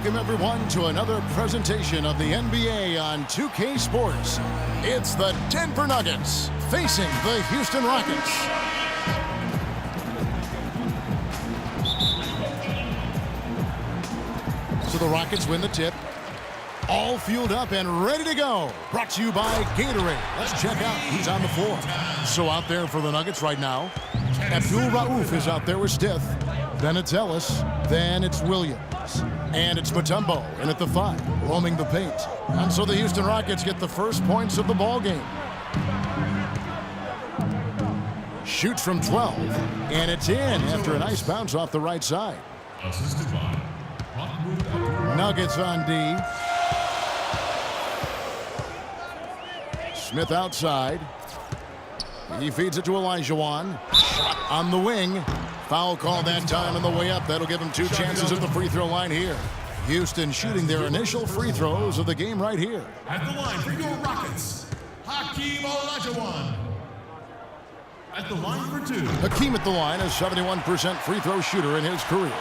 Welcome, everyone, to another presentation of the NBA on 2K Sports. It's the Denver Nuggets facing the Houston Rockets. So the Rockets win the tip. All fueled up and ready to go. Brought to you by Gatorade. Let's check out who's on the floor. So out there for the Nuggets right now, Abdul-Rauf is out there with Stith. Then it's Ellis. Then it's Williams. And it's Mutombo in at the 5, roaming the paint. And so the Houston Rockets get the first points of the ball game. Shoots from 12. And it's in after a nice bounce off the right side. Nuggets on D. Smith outside. He feeds it to Olajuwon. On the wing. Foul call that time on the way up. That'll give him 2 chances at the free throw line here. Houston shooting their initial free throws of the game right here. At the line for your Rockets, Hakeem Olajuwon. At the line for 2. Hakeem at the line, a 71% free throw shooter in his career.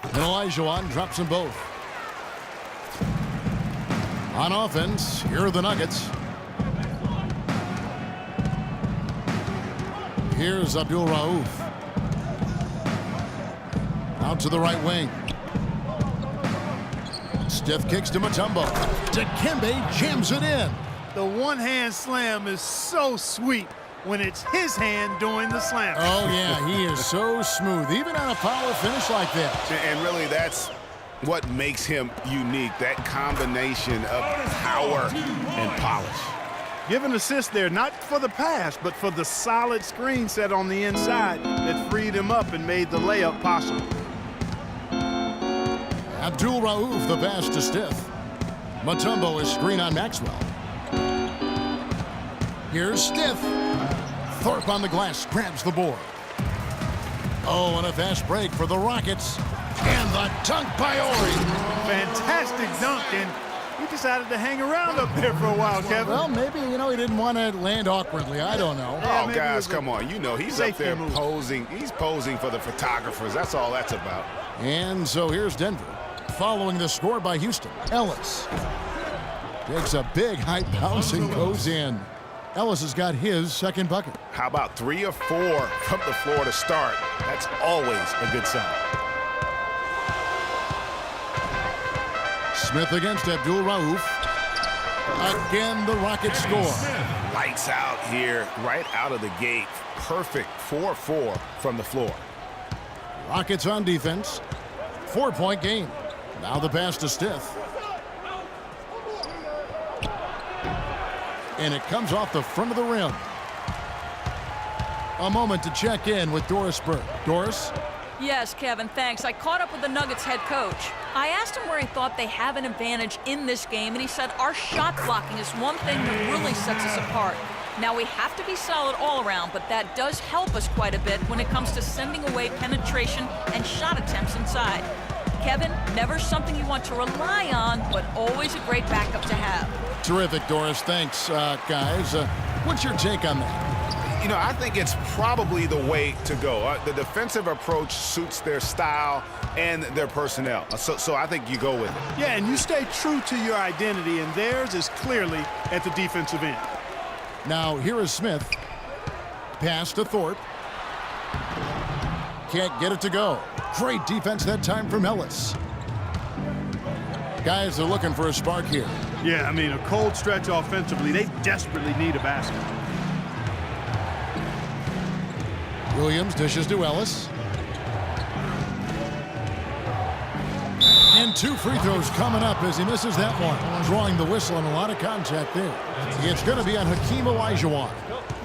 And Olajuwon drops them both. On offense, here are the Nuggets. Here's Abdul-Rauf. Out to the right wing. Stiff kicks to Mutombo. Dikembe jams it in. The one-hand slam is so sweet when it's his hand doing the slam. Oh, yeah, he is so smooth, even on a power finish like that. And really, that's what makes him unique, that combination of power and polish. Give an assist there, not for the pass, but for the solid screen set on the inside that freed him up and made the layup possible. Abdul-Rauf, the pass to Stith. Mutombo is screen on Maxwell. Here's Stith. Thorpe on the glass, grabs the board. Oh, and a fast break for the Rockets. And the dunk by Ori. Fantastic dunk, and he decided to hang around up there for a while, Kevin. Well, maybe, he didn't want to land awkwardly. I don't know. Oh, guys, come on. He's up there move. posing. He's posing for the photographers. That's all that's about. And so here's Denver. Following the score by Houston. Ellis takes a big high bounce and goes in. Ellis has got his second bucket. How about 3 or 4 from the floor to start? That's always a good sign. Smith against Abdul-Rauf. Again, the Rockets score. Lights out here, right out of the gate. Perfect 4-4 from the floor. Rockets on defense. 4-point game. Now the pass to Stith. And it comes off the front of the rim. A moment to check in with Doris Burke. Doris? Yes, Kevin, thanks. I caught up with the Nuggets head coach. I asked him where he thought they have an advantage in this game, and he said our shot blocking is one thing that really sets us apart. Now, we have to be solid all around, but that does help us quite a bit when it comes to sending away penetration and shot attempts inside. Kevin, never something you want to rely on, but always a great backup to have. Terrific, Doris. Thanks, guys. What's your take on that? I think it's probably the way to go. The defensive approach suits their style and their personnel. So I think you go with it. Yeah, and you stay true to your identity, and theirs is clearly at the defensive end. Now, here is Smith. Pass to Thorpe. Can't get it to go. Great defense that time from Ellis. Guys are looking for a spark here. Yeah, a cold stretch offensively. They desperately need a basket. Williams dishes to Ellis. And 2 free throws coming up as he misses that one. Drawing the whistle and a lot of contact there. It's going to be on Hakeem Olajuwon.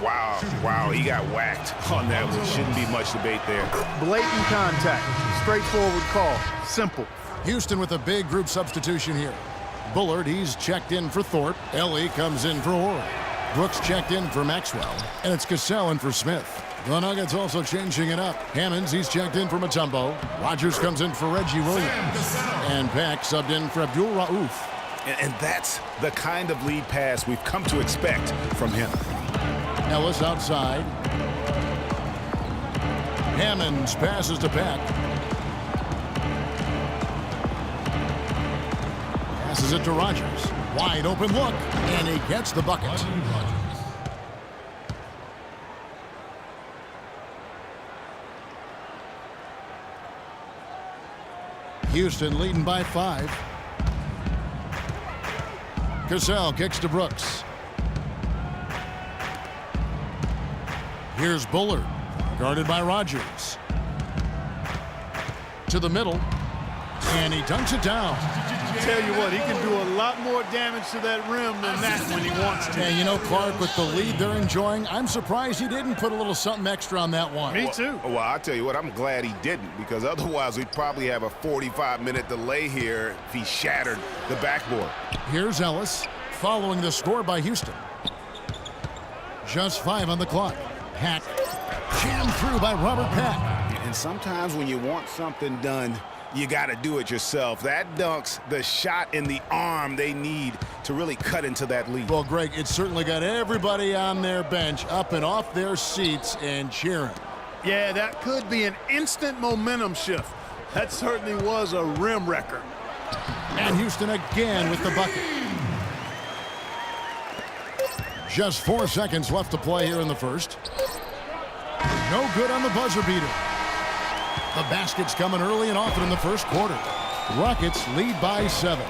Wow, he got whacked on that one. Shouldn't be much debate there. Blatant contact. Straightforward call. Simple. Houston with a big group substitution here. Bullard, he's checked in for Thorpe. Ellie comes in for Ori. Brooks checked in for Maxwell. And it's Cassell in for Smith. The Nuggets also changing it up. Hammonds, he's checked in for Mutombo. Rogers comes in for Reggie Williams. And Pack subbed in for Abdul-Rauf. And that's the kind of lead pass we've come to expect from him. Ellis outside. Hammonds passes to Peck. Passes it to Rogers. Wide open look, and he gets the bucket. Houston leading by 5. Cassell kicks to Brooks. Here's Bullard, guarded by Rogers. To the middle, and he dunks it down. Tell you what, he can do a lot more damage to that rim than that when he wants to. And you know, Clark, with the lead they're enjoying, I'm surprised he didn't put a little something extra on that one. Me too. Well, I'll tell you what, I'm glad he didn't, because otherwise we'd probably have a 45-minute delay here if he shattered the backboard. Here's Ellis, following the score by Houston. Just 5 on the clock. Hack jammed through by Robert Peck. And sometimes when you want something done, you got to do it yourself. That dunks the shot in the arm they need to really cut into that lead. Well, Greg, it certainly got everybody on their bench up and off their seats and cheering. Yeah, that could be an instant momentum shift. That certainly was a rim wrecker. And Houston again with the bucket. Just 4 seconds left to play here in the first. No good on the buzzer beater. The basket's coming early and often in the first quarter. Rockets lead by 7.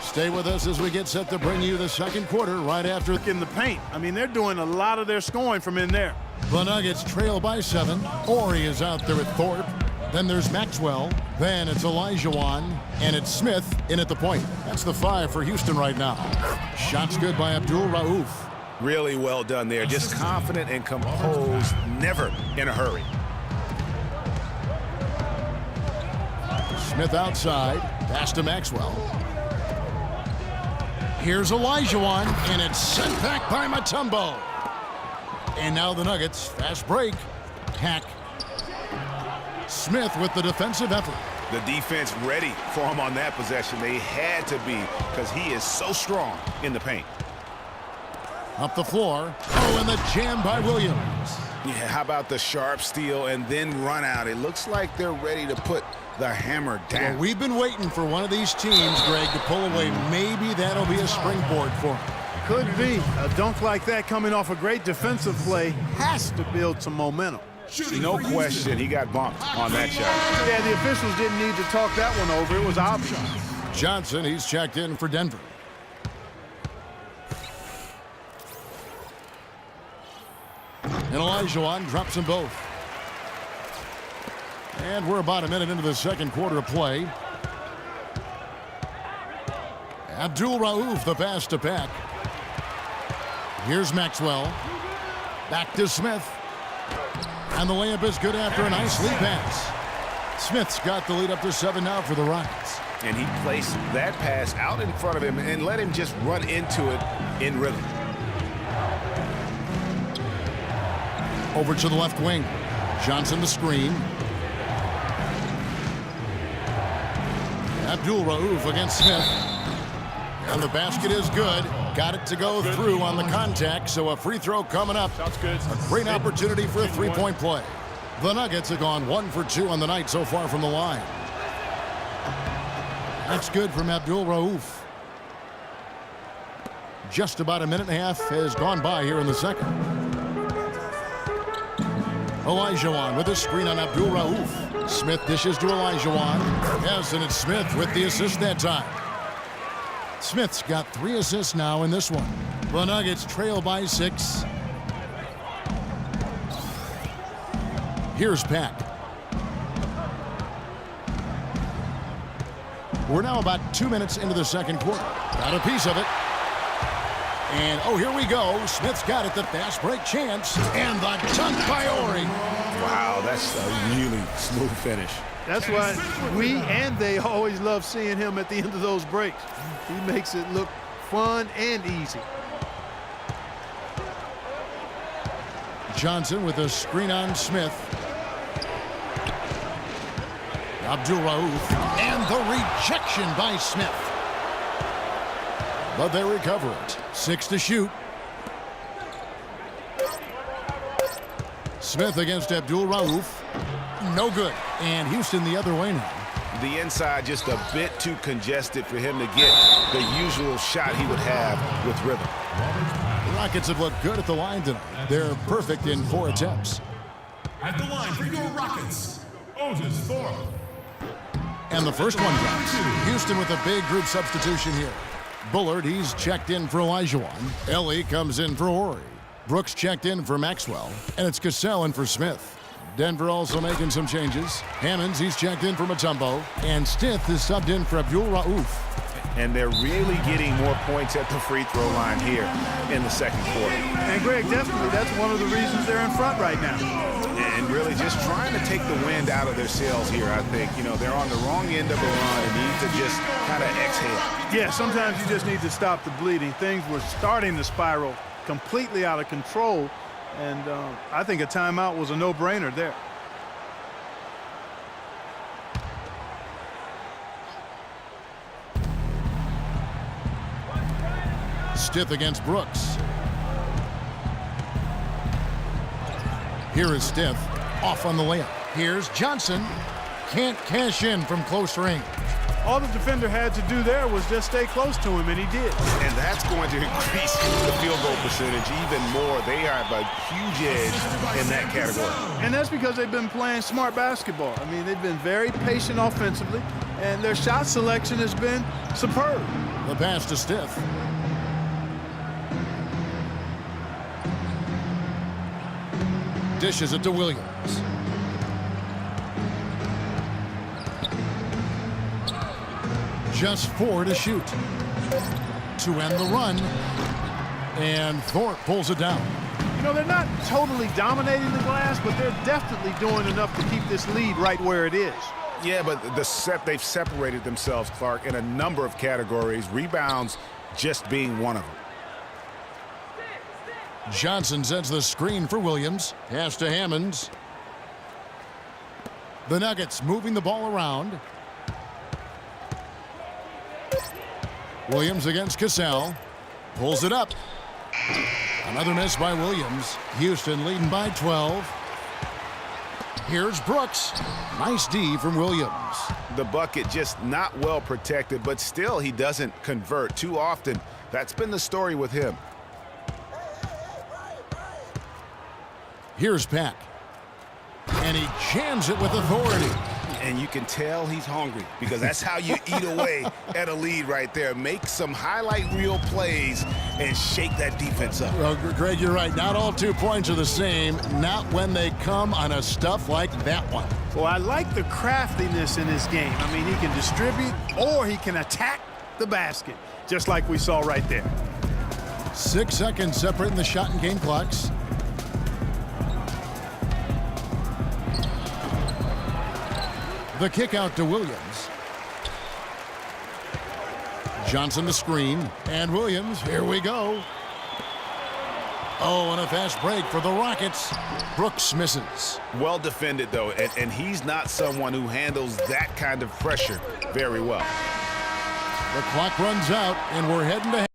Stay with us as we get set to bring you the second quarter right after. In the paint. I mean, they're doing a lot of their scoring from in there. The Nuggets trail by 7. Ori is out there at Thorpe. Then there's Maxwell. Then it's Olajuwon. And it's Smith in at the point. That's the 5 for Houston right now. Shots good by Abdul-Rauf. Really well done there. Just confident and composed. Never in a hurry. Smith outside. Pass to Maxwell. Here's Olajuwon, and it's sent back by Mutombo. And now the Nuggets. Fast break. Hack. Smith with the defensive effort. The defense ready for him on that possession. They had to be, because he is so strong in the paint. Up the floor. Oh, and the jam by Williams. Yeah, how about the sharp steal and then run out? It looks like they're ready to put the hammer down. Well, we've been waiting for one of these teams, Greg, to pull away. Maybe that'll be a springboard for them. Could be. A dunk like that coming off a great defensive play has to build some momentum. No question, he got bumped on that shot. Yeah, the officials didn't need to talk that one over. It was obvious. Johnson, he's checked in for Denver. And Olajuwon drops them both. And we're about a minute into the second quarter of play. Abdul-Rauf, the pass to Peck. Here's Maxwell. Back to Smith. And the layup is good after a nice lead pass. Smith's got the lead up to 7 now for the Rockets. And he placed that pass out in front of him and let him just run into it in rhythm. Over to the left wing. Johnson the screen. Abdul-Rauf against Smith. And the basket is good. Got it to go through on the contact, so a free throw coming up. Sounds good. A great opportunity for a three-point play. The Nuggets have gone 1 for 2 on the night so far from the line. That's good from Abdul-Rauf. Just about a minute and a half has gone by here in the second. Olajuwon with a screen on Abdul-Rauf. Smith dishes to Olajuwon. Yes, and it's Smith with the assist that time. Smith's got 3 assists now in this one. The Nuggets trail by 6. Here's Peck. We're now about 2 minutes into the second quarter. Got a piece of it. And, oh, here we go. Smith's got it, the fast break chance. And the dunk by Ori. Wow, that's a really smooth finish. That's why we and they always love seeing him at the end of those breaks. He makes it look fun and easy. Johnson with a screen on Smith. Abdul-Rauf. And the rejection by Smith. But they recover it. 6 to shoot. Smith against Abdul-Rauf. No good. And Houston the other way now. The inside just a bit too congested for him to get the usual shot he would have with rhythm. The Rockets have looked good at the line tonight. They're perfect in 4 attempts. At the line for your Rockets, Otis Thorpe. And the first one drops. Houston with a big group substitution here. Bullard, he's checked in for Olajuwon. Ellie comes in for Horry. Brooks checked in for Maxwell. And it's Cassell in for Smith. Denver also making some changes. Hammonds, he's checked in for Mutombo. And Stith is subbed in for Abdul-Rauf. And they're really getting more points at the free throw line here in the second quarter. And Greg, definitely that's one of the reasons they're in front right now. And really just trying to take the wind out of their sails here, I think. You know, they're on the wrong end of the run and need to just kind of exhale. Yeah, sometimes you just need to stop the bleeding. Things were starting to spiral completely out of control. And I think a timeout was a no-brainer there. Stith against Brooks. Here is Stith off on the layup. Here's Johnson. Can't cash in from close range. All the defender had to do there was just stay close to him, and he did. And that's going to increase the field goal percentage even more. They have a huge edge in that category. And that's because they've been playing smart basketball. I mean, they've been very patient offensively, and their shot selection has been superb. The pass to Stith. Dishes it to Williams. Just 4 to shoot. To end the run. And Thorpe pulls it down. You know, they're not totally dominating the glass, but they're definitely doing enough to keep this lead right where it is. Yeah, but they've separated themselves, Clark, in a number of categories. Rebounds just being one of them. Johnson sets the screen for Williams. Pass to Hammonds. The Nuggets moving the ball around. Williams against Cassell. Pulls it up. Another miss by Williams. Houston leading by 12. Here's Brooks. Nice D from Williams. The bucket just not well protected, but still he doesn't convert too often. That's been the story with him. Here's Pack. And he jams it with authority. And you can tell he's hungry because that's how you eat away at a lead right there. Make some highlight reel plays and shake that defense up. Well, Greg, you're right. Not all 2 points are the same. Not when they come on a stuff like that one. Well, I like the craftiness in his game. I mean, he can distribute or he can attack the basket, just like we saw right there. 6 seconds separating the shot and game clocks. The kick out to Williams. Johnson the screen. And Williams, here we go. Oh, and a fast break for the Rockets. Brooks misses. Well defended, though, and he's not someone who handles that kind of pressure very well. The clock runs out, and we're heading to